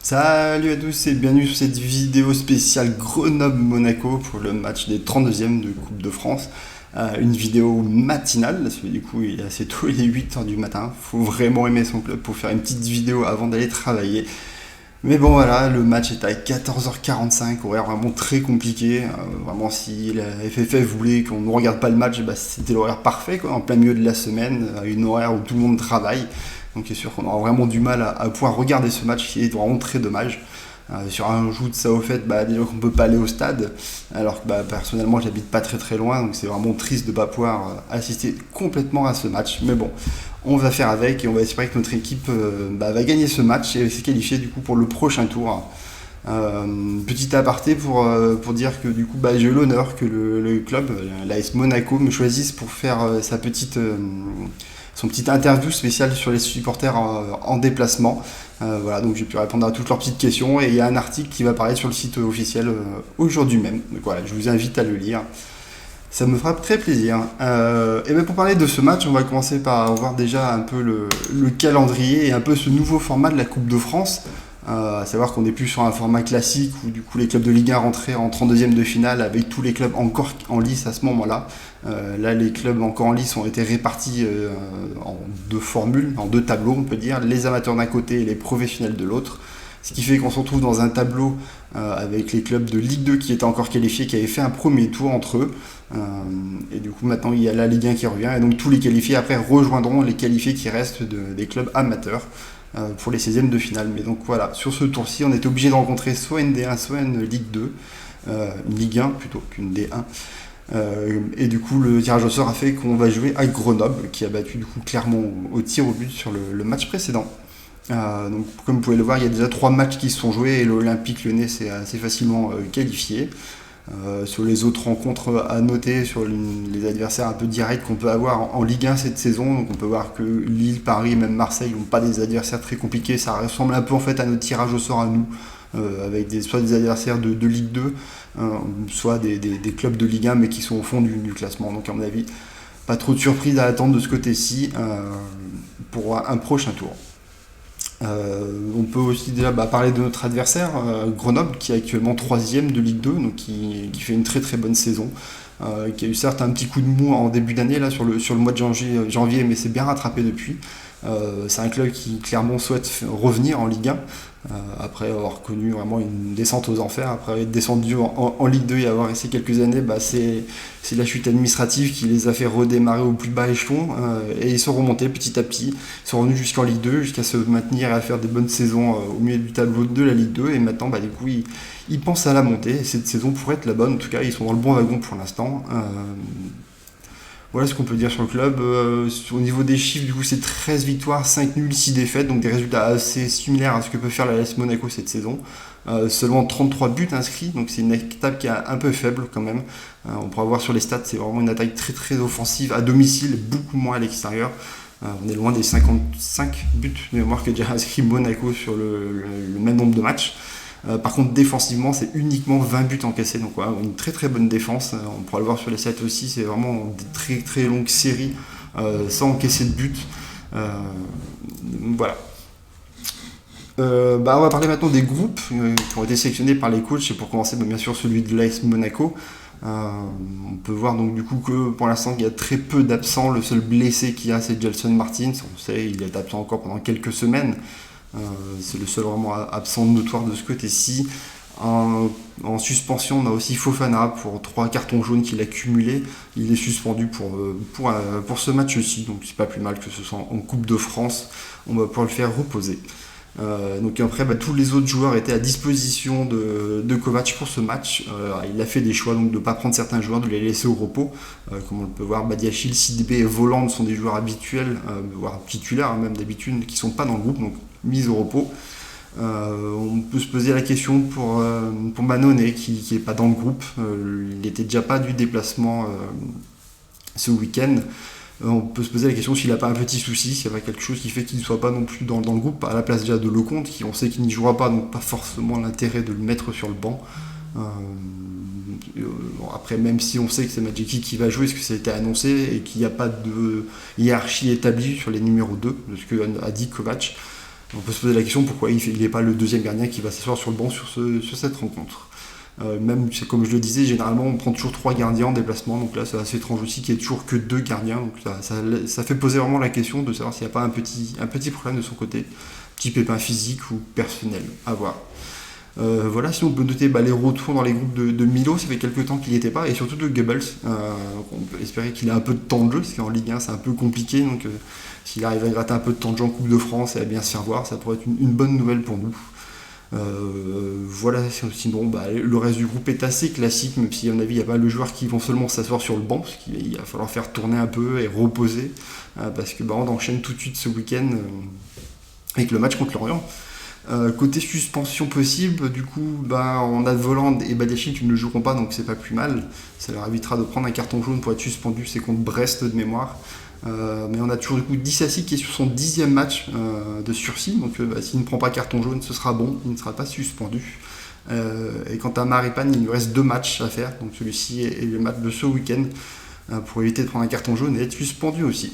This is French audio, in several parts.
Salut à tous et bienvenue sur cette vidéo spéciale Grenoble-Monaco pour le match des 32e de Coupe de France. Une vidéo matinale, parce que du coup il est assez tôt, il est 8h du matin. Faut vraiment aimer son club pour faire une petite vidéo avant d'aller travailler. Mais bon voilà, le match est à 14h45, horaire vraiment très compliqué. Vraiment si la FFF voulait qu'on ne regarde pas le match, bah, c'était l'horaire parfait, quoi, en plein milieu de la semaine, une horaire où tout le monde travaille. Donc c'est sûr qu'on aura vraiment du mal à pouvoir regarder ce match qui est vraiment très dommage. Sur un joue de ça au fait, bah, déjà qu'on ne peut pas aller au stade, alors que bah, personnellement j'habite pas très très loin, donc c'est vraiment triste de ne pas pouvoir assister complètement à ce match. Mais bon, on va faire avec et on va espérer que notre équipe bah, va gagner ce match et se qualifier du coup pour le prochain tour. Petit aparté pour dire que du coup bah, j'ai eu l'honneur que le club, l'AS Monaco, me choisisse pour faire son petite interview spéciale sur les supporters en déplacement. Voilà, donc j'ai pu répondre à toutes leurs petites questions et il y a un article qui va apparaître sur le site officiel aujourd'hui même. Donc voilà, je vous invite à le lire. Ça me fera très plaisir. Et bien pour parler de ce match, on va commencer par voir déjà un peu le calendrier et un peu ce nouveau format de la Coupe de France. À savoir qu'on n'est plus sur un format classique où du coup les clubs de Ligue 1 rentraient en 32e de finale avec tous les clubs encore en lice à ce moment-là. Là, les clubs encore en lice ont été répartis en deux formules, en deux tableaux, on peut dire, les amateurs d'un côté et les professionnels de l'autre. Ce qui fait qu'on se retrouve dans un tableau avec les clubs de Ligue 2 qui étaient encore qualifiés, qui avaient fait un premier tour entre eux. Et du coup, maintenant, il y a la Ligue 1 qui revient. Et donc, tous les qualifiés, après, rejoindront les qualifiés qui restent des clubs amateurs pour les 16e de finale. Mais donc, voilà, sur ce tour-ci, on était obligé de rencontrer soit une D1, soit une Ligue 2. Une Ligue 1 plutôt qu'une D1. Et du coup, le tirage au sort a fait qu'on va jouer à Grenoble, qui a battu du coup Clermont au tir au but sur le match précédent. Donc, comme vous pouvez le voir, il y a déjà 3 matchs qui se sont joués et l'Olympique Lyonnais s'est assez facilement qualifié. Sur les autres rencontres à noter, sur les adversaires un peu directs qu'on peut avoir en Ligue 1 cette saison, donc on peut voir que Lille, Paris et même Marseille n'ont pas des adversaires très compliqués. Ça ressemble un peu en fait à notre tirage au sort à nous, avec soit des adversaires de Ligue 2, soit des clubs de Ligue 1 mais qui sont au fond du classement. Donc à mon avis, pas trop de surprises à attendre de ce côté-ci pour un prochain tour. On peut aussi déjà parler de notre adversaire, Grenoble, qui est actuellement 3e de Ligue 2, donc qui fait une très très bonne saison, qui a eu certes un petit coup de mou en début d'année là, sur le mois de janvier, mais c'est bien rattrapé depuis. C'est un club qui clairement souhaite revenir en Ligue 1, après avoir connu vraiment une descente aux enfers, après être descendu en Ligue 2 et avoir resté quelques années, c'est la chute administrative qui les a fait redémarrer au plus bas échelon, et ils sont remontés petit à petit, ils sont revenus jusqu'en Ligue 2, jusqu'à se maintenir et à faire des bonnes saisons au milieu du tableau de la Ligue 2, et maintenant du coup ils pensent à la montée, et cette saison pourrait être la bonne, en tout cas ils sont dans le bon wagon pour l'instant. Voilà ce qu'on peut dire sur le club. Au niveau des chiffres, du coup, c'est 13 victoires, 5 nuls, 6 défaites, donc des résultats assez similaires à ce que peut faire la l'AS Monaco cette saison. Seulement 33 buts inscrits, donc c'est une attaque qui est un peu faible quand même. On pourra voir sur les stats, c'est vraiment une attaque très très offensive à domicile, beaucoup moins à l'extérieur. On est loin des 55 buts de mémoire que déjà inscrit Monaco sur le même nombre de matchs. Par contre, défensivement, c'est uniquement 20 buts encaissés, donc voilà, une très très bonne défense. On pourra le voir sur les stats aussi, c'est vraiment des très très longues séries sans encaisser de buts. Voilà. On va parler maintenant des groupes qui ont été sélectionnés par les coachs, et pour commencer, bien sûr, celui de l'AS Monaco. On peut voir donc du coup que pour l'instant il y a très peu d'absents. Le seul blessé qu'il y a, c'est Gelson Martins. On sait il est absent encore pendant quelques semaines. C'est le seul vraiment absent notoire de ce côté-ci. En suspension, on a aussi Fofana pour 3 cartons jaunes qu'il a cumulés. Il est suspendu pour ce match-ci, donc c'est pas plus mal que ce soit en Coupe de France. On va pouvoir le faire reposer. Donc après, tous les autres joueurs étaient à disposition de Kovac pour ce match. Il a fait des choix donc de ne pas prendre certains joueurs, de les laisser au repos. Comme on le peut voir, Badiachil, Sidibé et Voland sont des joueurs habituels, voire titulaires même d'habitude, qui ne sont pas dans le groupe, donc mis au repos. On peut se poser la question pour Mannone qui n'est pas dans le groupe. Il n'était déjà pas du déplacement ce week-end. On peut se poser la question s'il n'a pas un petit souci, s'il y a pas quelque chose qui fait qu'il ne soit pas non plus dans le groupe, à la place déjà de Lecomte, qui on sait qu'il n'y jouera pas, donc pas forcément l'intérêt de le mettre sur le banc. Après, même si on sait que c'est Majeki qui va jouer, parce que ça a été annoncé, et qu'il n'y a pas de hiérarchie établie sur les numéros 2, de ce que a dit Kovac, On peut se poser la question pourquoi il n'est pas le deuxième gardien qui va s'asseoir sur le banc sur cette rencontre. Même, c'est comme je le disais, généralement on prend toujours 3 gardiens en déplacement, donc là c'est assez étrange aussi qu'il n'y ait toujours que 2 gardiens, donc ça fait poser vraiment la question de savoir s'il n'y a pas un petit problème de son côté, petit pépin physique ou personnel, à voir. Voilà, sinon on peut noter les retours dans les groupes de Milo, ça fait quelques temps qu'il n'y était pas, et surtout de Goebbels. On peut espérer qu'il ait un peu de temps de jeu, parce qu'en Ligue 1 c'est un peu compliqué, donc s'il arrive à gratter un peu de temps de jeu en Coupe de France et à bien se faire voir, ça pourrait être une bonne nouvelle pour nous. Voilà, sinon le reste du groupe est assez classique, même si à mon avis il y a pas de joueurs qui vont seulement s'asseoir sur le banc, parce qu'il va falloir faire tourner un peu et reposer, parce que on enchaîne tout de suite ce week-end avec le match contre l'Orient. Côté suspension possible, du coup, on a Voland et Badiachil qui ne joueront pas, donc c'est pas plus mal. Ça leur évitera de prendre un carton jaune pour être suspendu, c'est contre Brest de mémoire. Mais on a toujours du coup Dissassi qui est sur son 10e match de sursis, donc s'il ne prend pas carton jaune, ce sera bon, il ne sera pas suspendu. Et quant à Maripane, il nous reste 2 matchs à faire, donc celui-ci est le match de ce week-end, pour éviter de prendre un carton jaune et être suspendu aussi.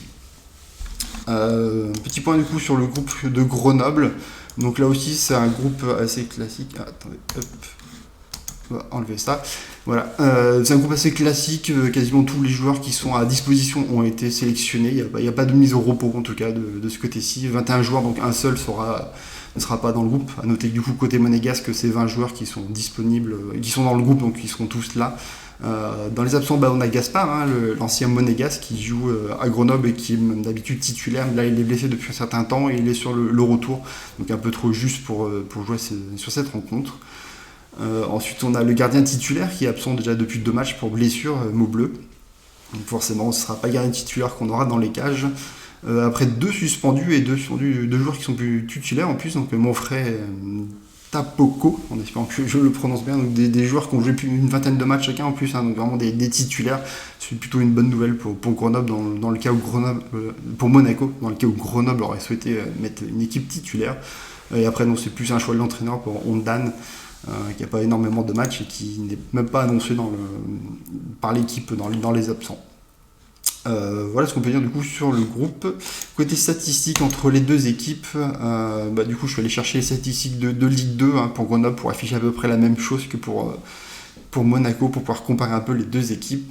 Petit point du coup sur le groupe de Grenoble. Donc là aussi c'est un groupe assez classique. Attendez, hop, on va enlever ça. Voilà, c'est un groupe assez classique, quasiment tous les joueurs qui sont à disposition ont été sélectionnés, il n'y a pas de mise au repos en tout cas de ce côté-ci. 21 joueurs, donc un seul ne sera pas dans le groupe. A noter que du coup côté monégasque, c'est 20 joueurs qui sont disponibles, qui sont dans le groupe, donc ils seront tous là. Dans les absents, on a Gaspard, l'ancien monégasque qui joue à Grenoble et qui est même d'habitude titulaire. Là, il est blessé depuis un certain temps et il est sur le retour, donc un peu trop juste pour jouer sur cette rencontre. Ensuite, on a le gardien titulaire qui est absent déjà depuis 2 matchs pour blessure, Maubleu. Donc forcément, ce ne sera pas le gardien titulaire qu'on aura dans les cages. Après 2 suspendus et 2 joueurs qui sont plus titulaires en plus, donc mon frère Tapoko, en espérant que je le prononce bien, donc des joueurs qui ont joué plus d'une vingtaine de matchs chacun en plus, donc vraiment des titulaires. C'est plutôt une bonne nouvelle pour Grenoble dans le cas où Grenoble, pour Monaco, dans le cas où Grenoble aurait souhaité mettre une équipe titulaire. Et après, non, c'est plus un choix de l'entraîneur pour Ondan, qui n'a pas énormément de matchs et qui n'est même pas annoncé par l'équipe dans les absents. Voilà ce qu'on peut dire du coup sur le groupe. Côté statistiques entre les 2 équipes, du coup je suis allé chercher les statistiques de Ligue 2 pour Grenoble pour afficher à peu près la même chose que pour Monaco, pour pouvoir comparer un peu les 2 équipes.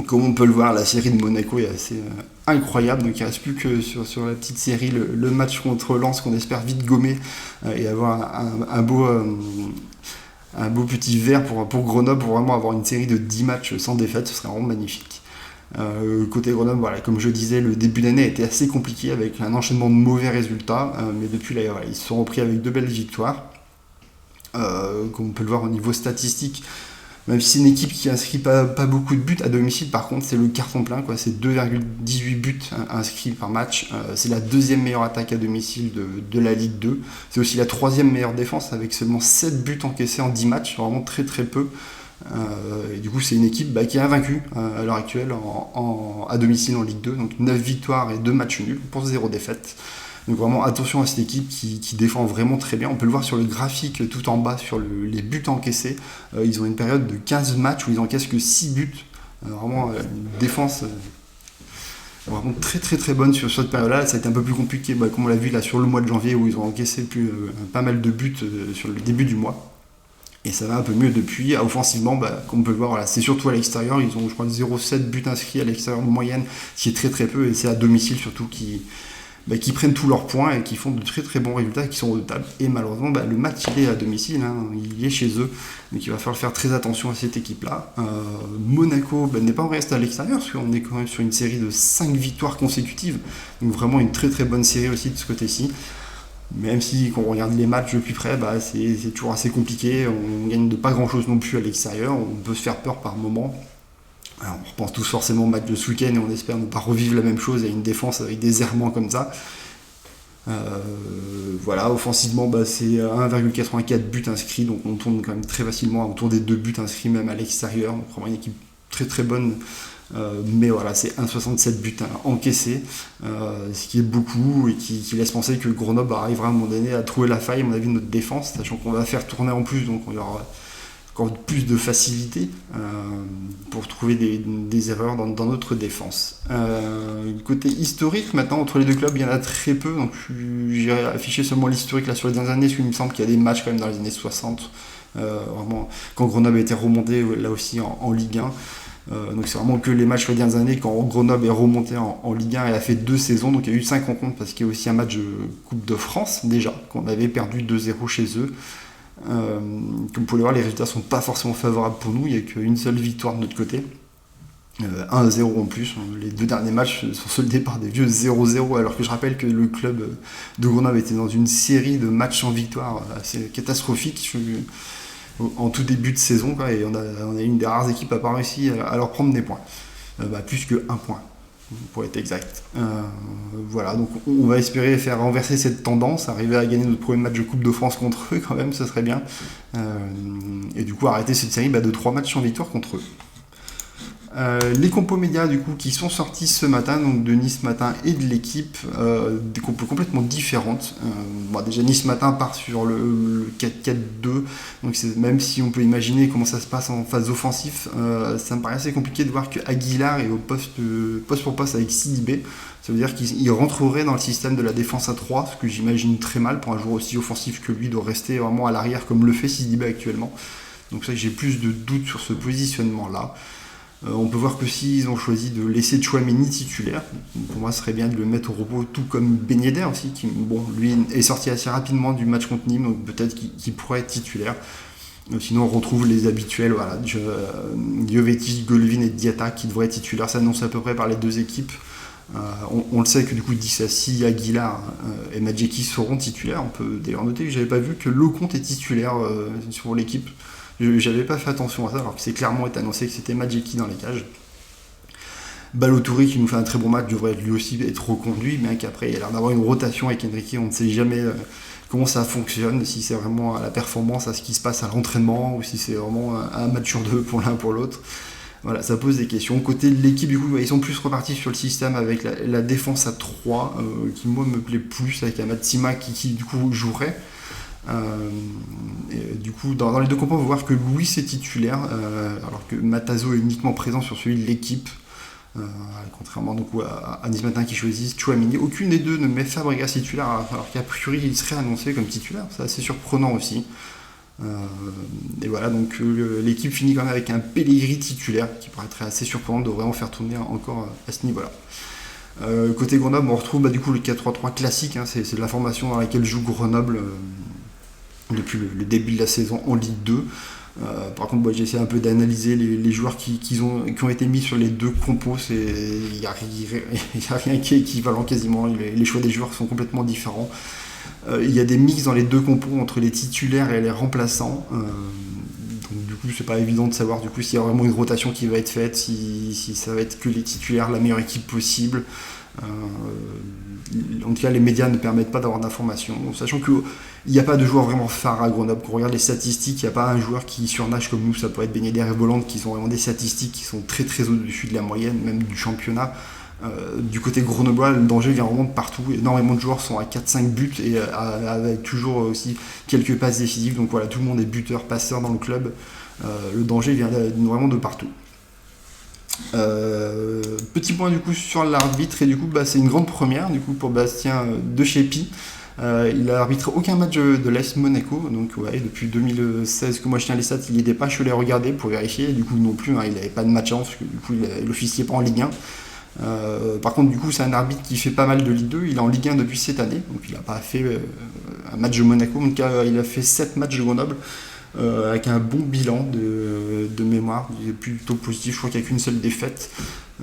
Comme on peut le voir, la série de Monaco est assez incroyable, donc il ne reste plus que sur la petite série le match contre Lens qu'on espère vite gommer et avoir un beau petit vert pour Grenoble, pour vraiment avoir une série de 10 matchs sans défaite, ce serait vraiment magnifique. Côté Grenoble, voilà, comme je disais, le début d'année a été assez compliqué avec un enchaînement de mauvais résultats, mais depuis là, voilà, ils se sont repris avec 2 belles victoires. Comme on peut le voir au niveau statistique, même si c'est une équipe qui inscrit pas beaucoup de buts à domicile, par contre c'est le carton plein, c'est 2,18 buts inscrits par match. C'est la 2e meilleure attaque à domicile de la Ligue 2. C'est aussi la 3e meilleure défense avec seulement 7 buts encaissés en 10 matchs, vraiment très très peu. Et du coup c'est une équipe qui est invaincue à l'heure actuelle à domicile en Ligue 2, donc 9 victoires et 2 matchs nuls pour 0 défaite. Donc vraiment attention à cette équipe qui défend vraiment très bien. On peut le voir sur le graphique tout en bas sur les buts encaissés. Ils ont une période de 15 matchs où ils encaissent que 6 buts. Vraiment une défense vraiment très très très bonne sur cette période-là. Ça a été un peu plus compliqué, comme on l'a vu là sur le mois de janvier où ils ont encaissé pas mal de buts sur le début du mois. Et ça va un peu mieux depuis. Offensivement, comme on peut le voir, voilà, c'est surtout à l'extérieur. Ils ont, je crois, 0,7 buts inscrits à l'extérieur de moyenne, ce qui est très très peu. Et c'est à domicile surtout qui prennent tous leurs points et qui font de très très bons résultats, qui sont redoutables. Et malheureusement, le match il est à domicile, il est chez eux. Donc il va falloir faire très attention à cette équipe-là. Monaco n'est pas en reste à l'extérieur, parce qu'on est quand même sur une série de 5 victoires consécutives. Donc vraiment une très très bonne série aussi de ce côté-ci. Même si quand on regarde les matchs de plus près, c'est toujours assez compliqué, on gagne de pas grand chose non plus à l'extérieur, on peut se faire peur par moment. Alors, on repense tous forcément au match de ce week-end et on espère ne pas revivre la même chose à une défense avec des errements comme ça. Voilà, offensivement c'est 1,84 buts inscrits, donc on tourne quand même très facilement autour des 2 buts inscrits même à l'extérieur, donc vraiment une équipe très très bonne. Mais voilà, c'est 1,67 buts encaissés, ce qui est beaucoup et qui laisse penser que Grenoble arrivera à un moment donné à trouver la faille, à mon avis, de notre défense, sachant qu'on va faire tourner en plus, donc encore plus de facilité pour trouver des erreurs dans notre défense. Côté historique, maintenant, entre les deux clubs, il y en a très peu. Donc, j'ai affiché seulement l'historique là sur les dernières années, parce qu'il me semble qu'il y a des matchs quand même dans les années 60. Vraiment, quand Grenoble a été remonté là aussi en Ligue 1. Donc c'est vraiment que les matchs les dernières années quand Grenoble est remonté en Ligue 1. Elle a fait 2 saisons, donc il y a eu 5 rencontres parce qu'il y a aussi un match de Coupe de France déjà, qu'on avait perdu 2-0 chez eux. Comme vous pouvez le voir, les résultats sont pas forcément favorables pour nous, il n'y a qu'une seule victoire de notre côté. 1-0 en plus, les 2 derniers matchs sont soldés par des vieux 0-0, alors que je rappelle que le club de Grenoble était dans une série de matchs en victoire assez catastrophique en tout début de saison, quoi, et on a une des rares équipes à pas réussi à leur prendre des points. Plus que 1 point, pour être exact. Voilà, donc on va espérer faire renverser cette tendance, arriver à gagner notre premier match de Coupe de France contre eux quand même, ce serait bien. Et du coup arrêter cette série de 3 matchs sans victoire contre eux. Les compos médias du coup qui sont sortis ce matin, donc de Nice Matin et de l'équipe, des compos complètement différentes. Déjà Nice Matin part sur le 4-4-2, donc même si on peut imaginer comment ça se passe en phase offensive, ça me paraît assez compliqué de voir que Aguilar est au poste pour poste avec Sidibé. Ça veut dire qu'il rentrerait dans le système de la défense à 3, ce que j'imagine très mal pour un joueur aussi offensif que lui, doit rester vraiment à l'arrière comme le fait Sidibé actuellement. Donc ça, j'ai plus de doutes sur ce positionnement-là. On peut voir que s'ils ont choisi de laisser Tchouaméni titulaire, pour moi ce serait bien de le mettre au repos, tout comme Ben Yedder aussi, qui lui est sorti assez rapidement du match contre Nîmes, donc peut-être qu'il pourrait être titulaire. Sinon on retrouve les habituels, voilà, Jovetic, Golovin et Diatta qui devraient être titulaires, ça annonce à peu près par les 2 équipes. On le sait que du coup Dissassi, Aguilar et Madjeki seront titulaires. On peut d'ailleurs noter que j'avais pas vu que Lecomte est titulaire sur l'équipe. J'avais pas fait attention à ça, alors que c'est clairement été annoncé que c'était Madjeki dans les cages. Balotouri qui nous fait un très bon match devrait lui aussi être reconduit, mais qu'après il a l'air d'avoir une rotation avec Enrique, on ne sait jamais comment ça fonctionne, si c'est vraiment à la performance, à ce qui se passe à l'entraînement, ou si c'est vraiment un match sur 2 pour l'un pour l'autre. Voilà, ça pose des questions. Côté de l'équipe, du coup, ils sont plus repartis sur le système avec la défense à 3, qui moi me plaît plus, avec Amatsima qui du coup jouerait. Du coup, dans les 2 compos, on va voir que Louis est titulaire, alors que Matazo est uniquement présent sur celui de l'équipe. Contrairement donc, à Nice Matin qui choisissent Tchouaméni. Aucune des 2 ne met Fabregas titulaire, alors qu'a priori il serait annoncé comme titulaire. C'est assez surprenant aussi. Et voilà, donc l'équipe finit quand même avec un Pellegrini titulaire, qui paraîtrait assez surprenant de vraiment faire tourner encore à ce niveau-là. Côté Grenoble, on retrouve du coup le 4-3-3 classique, c'est la formation dans laquelle joue Grenoble depuis le début de la saison en Ligue 2. Par contre, j'ai essayé un peu d'analyser les joueurs qui ont été mis sur les 2 compos. Il n'y a rien qui est équivalent quasiment. Les choix des joueurs sont complètement différents. Il y a des mix dans les 2 compos entre les titulaires et les remplaçants. Donc du coup, c'est pas évident de savoir s'il y a vraiment une rotation qui va être faite, si ça va être que les titulaires, la meilleure équipe possible. En tout cas, les médias ne permettent pas d'avoir d'informations, sachant qu'il n'y a pas de joueurs vraiment phares à Grenoble. Quand on regarde les statistiques, il n'y a pas un joueur qui surnage comme nous. Ça peut être Ben Yedder et Bolland qui sont vraiment des statistiques qui sont très très au-dessus de la moyenne, même du championnat. Du côté grenoblois, le danger vient vraiment de partout. Énormément de joueurs sont à 4-5 buts et avec toujours aussi quelques passes décisives. Donc voilà, tout le monde est buteur, passeur dans le club. Le danger vient vraiment de partout. Petit point du coup sur l'arbitre, et du coup c'est une grande première du coup pour Bastien De Chépy. Il a arbitré aucun match de l'AS Monaco, donc depuis 2016 que moi je tiens les stats, il n'y était pas, je suis allé regarder pour vérifier, et du coup non plus, il n'avait pas de match parce que du coup il officiait pas en Ligue 1. Par contre, du coup, c'est un arbitre qui fait pas mal de Ligue 2. Il est en Ligue 1 depuis cette année, donc il n'a pas fait un match de Monaco. En tout cas, il a fait 7 matchs de Grenoble avec un bon bilan de mémoire. Il est plutôt positif. Je crois qu'il n'y a qu'une seule défaite.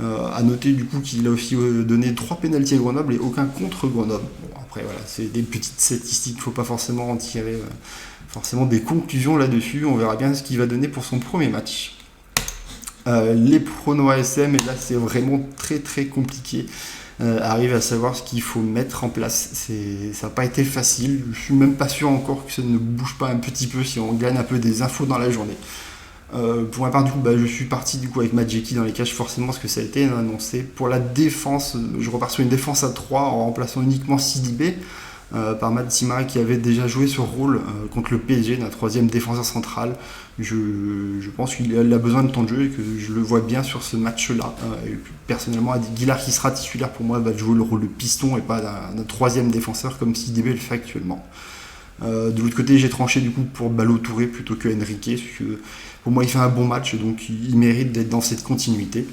À noter du coup qu'il a aussi donné 3 pénaltys à Grenoble et aucun contre Grenoble. Bon, après, voilà, c'est des petites statistiques. Il ne faut pas forcément en tirer forcément des conclusions là-dessus. On verra bien ce qu'il va donner pour son premier match. Les pronos ASM, et là c'est vraiment très très compliqué, arriver à savoir ce qu'il faut mettre en place. Ça n'a pas été facile, je suis même pas sûr encore que ça ne bouge pas un petit peu si on gagne un peu des infos dans la journée. Pour ma part du coup je suis parti du coup avec Madjeki dans les cages forcément parce que ça a été annoncé. Pour la défense, je repars sur une défense à 3 en remplaçant uniquement Sidibé. par Matsima qui avait déjà joué ce rôle contre le PSG, notre troisième défenseur central. Je pense qu'il a besoin de temps de jeu et que je le vois bien sur ce match-là. Et personnellement, Aguilar qui sera titulaire pour moi va jouer le rôle de piston et pas d'un troisième défenseur comme Sidibé le fait actuellement. De l'autre côté, j'ai tranché du coup pour Ballo Touré plutôt que Enrique, parce que pour moi il fait un bon match, donc il mérite d'être dans cette continuité.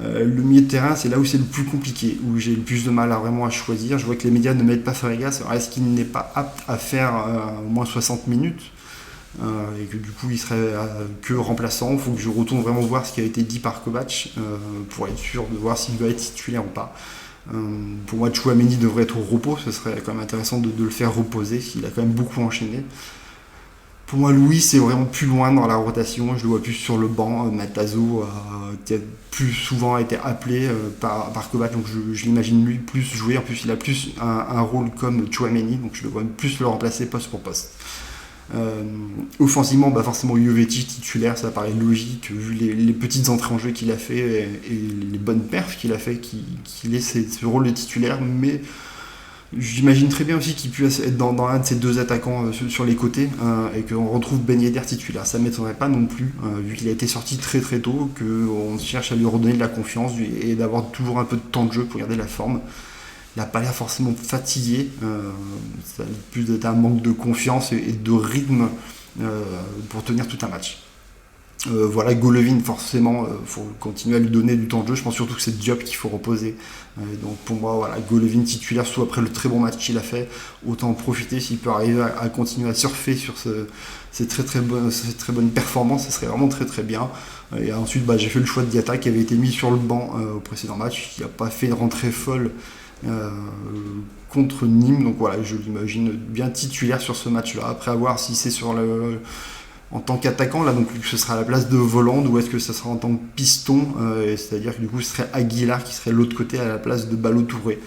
Le milieu de terrain, c'est là où c'est le plus compliqué, où j'ai le plus de mal à choisir. Je vois que les médias ne mettent pas Fabregas. Alors est-ce qu'il n'est pas apte à faire au moins 60 minutes et que du coup il serait que remplaçant? Il faut que je retourne vraiment voir ce qui a été dit par Kovac pour être sûr de voir s'il va être titulaire ou pas. Pour moi, Tchouaméni devrait être au repos, ce serait quand même intéressant de le faire reposer, il a quand même beaucoup enchaîné. Pour moi, Louis, c'est vraiment plus loin dans la rotation, je le vois plus sur le banc. Matazo, qui a plus souvent été appelé par Kovac, donc je l'imagine lui plus jouer. En plus, il a plus un rôle comme Tchouaméni, donc je le vois plus le remplacer poste pour poste. Offensivement, forcément Jovetic titulaire, ça paraît logique vu les petites entrées en jeu qu'il a fait et les bonnes perfs qu'il a fait, qu'il ait ce rôle de titulaire, mais j'imagine très bien aussi qu'il puisse être dans un de ces deux attaquants sur les côtés et qu'on retrouve Ben Yedder titulaire. Ça ne m'étonnerait pas non plus, vu qu'il a été sorti très très tôt, qu'on cherche à lui redonner de la confiance et d'avoir toujours un peu de temps de jeu pour garder la forme. Il n'a pas l'air forcément fatigué, ça a plus d'être un manque de confiance et de rythme pour tenir tout un match. Voilà, Golovin, forcément, faut continuer à lui donner du temps de jeu. Je pense surtout que c'est Diop qu'il faut reposer. Donc pour moi, voilà, Golovin titulaire, surtout après le très bon match qu'il a fait, autant en profiter s'il peut arriver à continuer à surfer sur ces très bonnes performances, ce serait vraiment très très bien. Et ensuite, j'ai fait le choix de Diatta qui avait été mis sur le banc au précédent match, qui n'a pas fait une rentrée folle contre Nîmes, donc voilà, je l'imagine bien titulaire sur ce match-là. Après, à voir si c'est en tant qu'attaquant, là, donc ce sera à la place de Voland, ou est-ce que ce sera en tant que piston, c'est-à-dire que du coup ce serait Aguilar qui serait de l'autre côté à la place de Ballo Touré.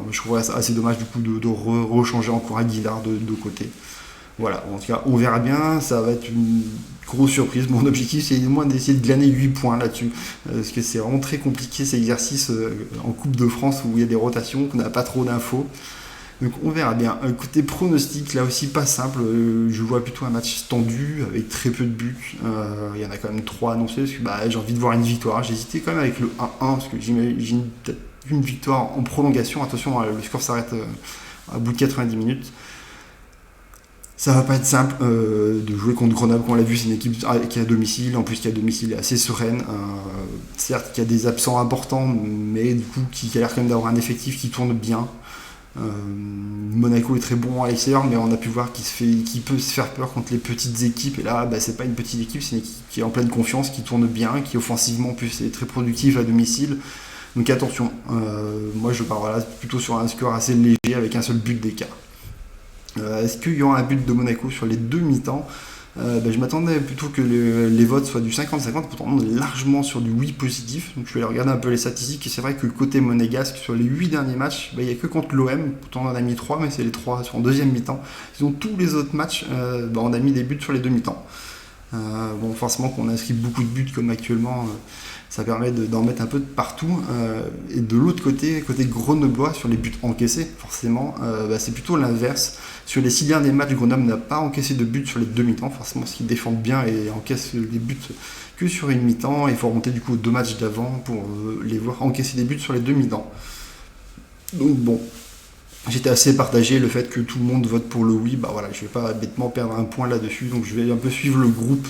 Je trouverais ça assez dommage du coup de rechanger encore Aguilar de côté. Voilà, en tout cas, on verra bien, ça va être une grosse surprise. Mon objectif, c'est au moins d'essayer de glaner 8 points là-dessus, parce que c'est vraiment très compliqué cet exercice en Coupe de France où il y a des rotations, qu'on n'a pas trop d'infos. Donc on verra bien. Côté pronostic, là aussi pas simple, je vois plutôt un match tendu, avec très peu de buts. Il y en a quand même 3 annoncés, parce que j'ai envie de voir une victoire. J'hésitais quand même avec le 1-1, parce que j'imagine peut-être une victoire en prolongation. Attention, le score s'arrête à bout de 90 minutes. Ça va pas être simple de jouer contre Grenoble, comme on l'a vu, c'est une équipe qui est à domicile, en plus qui est à domicile est assez sereine. Certes, qu'il y a des absents importants, mais du coup qui a l'air quand même d'avoir un effectif qui tourne bien. Monaco est très bon à l'extérieur, mais on a pu voir qu'il peut se faire peur contre les petites équipes. Et là, c'est pas une petite équipe, c'est une équipe qui est en pleine confiance, qui tourne bien, qui offensivement en plus est très productive à domicile. Donc attention, moi je pars plutôt sur un score assez léger avec un seul but d'écart. Est-ce qu'il y aura un but de Monaco sur les deux mi-temps? Je m'attendais plutôt que les votes soient du 50-50, pourtant on est largement sur du oui positif. Donc je vais aller regarder un peu les statistiques, et c'est vrai que côté monégasque, sur les 8 derniers matchs, il n'y a que contre l'OM, pourtant on en a mis 3, mais c'est les 3 en deuxième mi-temps. Sinon tous les autres matchs, on a mis des buts sur les deux mi-temps. Forcément qu'on inscrit beaucoup de buts comme actuellement, ça permet d'en mettre un peu de partout. Et de l'autre côté grenoblois, sur les buts encaissés, forcément, c'est plutôt l'inverse. Sur les 6 derniers matchs, Grenoble n'a pas encaissé de buts sur les deux mi-temps, forcément parce qu'ils défendent bien et encaissent les buts que sur une mi-temps. Il faut remonter du coup aux 2 matchs d'avant pour les voir encaisser des buts sur les deux mi-temps. Donc bon, j'étais assez partagé, le fait que tout le monde vote pour le oui, je vais pas bêtement perdre un point là-dessus, donc je vais un peu suivre le groupe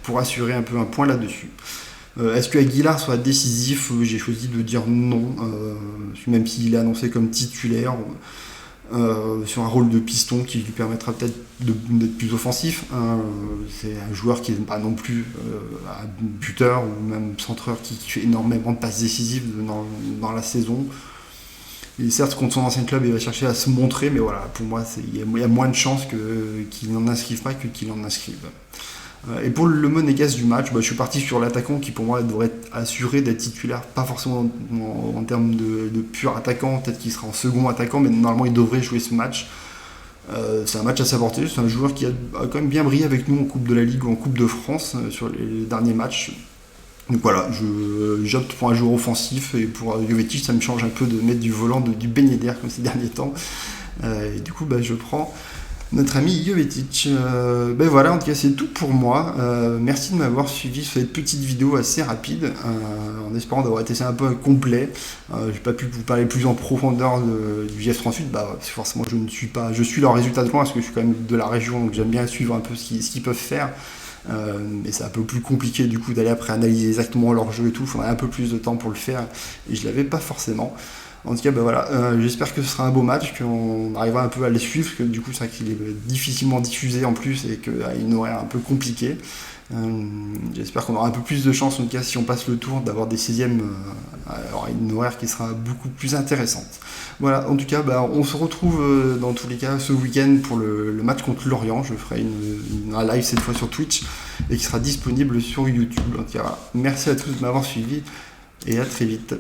pour assurer un peu un point là-dessus. Est-ce que Aguilar soit décisif? J'ai choisi de dire non, même s'il est annoncé comme titulaire, sur un rôle de piston qui lui permettra peut-être d'être plus offensif. C'est un joueur qui n'est pas non plus un buteur ou même centreur qui fait énormément de passes décisives dans la saison. Et certes, contre son ancien club, il va chercher à se montrer, mais voilà, pour moi, il y a moins de chances qu'il n'en inscrive pas que qu'il en inscrive. Et pour le monégasque du match, je suis parti sur l'attaquant qui pour moi devrait être assuré d'être titulaire, pas forcément en termes de pur attaquant, peut-être qu'il sera en second attaquant, mais normalement il devrait jouer ce match. C'est un match à sa portée, c'est un joueur qui a quand même bien brillé avec nous en Coupe de la Ligue ou en Coupe de France sur les derniers matchs. Donc voilà, j'opte pour un joueur offensif, et pour Jovetic, ça me change un peu de mettre du volant du Ben Yedder comme ces derniers temps. Et du coup, je prends notre ami Jovetic. Voilà, en tout cas, c'est tout pour moi. Merci de m'avoir suivi sur cette petite vidéo assez rapide, en espérant d'avoir été un peu complet. J'ai pas pu vous parler plus en profondeur du GF38, forcément je suis leur résultat de loin, parce que je suis quand même de la région, donc j'aime bien suivre un peu ce qu'ils peuvent faire. Mais c'est un peu plus compliqué du coup d'aller après analyser exactement leur jeu et tout, il faudrait un peu plus de temps pour le faire, et je l'avais pas forcément. En tout cas, j'espère que ce sera un beau match, qu'on arrivera un peu à les suivre, parce que du coup, c'est vrai qu'il est difficilement diffusé en plus et qu'il a une horaire un peu compliquée. J'espère qu'on aura un peu plus de chance, en tout cas, si on passe le tour, d'avoir des 16e, une horaire qui sera beaucoup plus intéressante. Voilà, en tout cas, on se retrouve dans tous les cas ce week-end pour le match contre Lorient. Je ferai un live cette fois sur Twitch et qui sera disponible sur YouTube. Donc, merci à tous de m'avoir suivi et à très vite.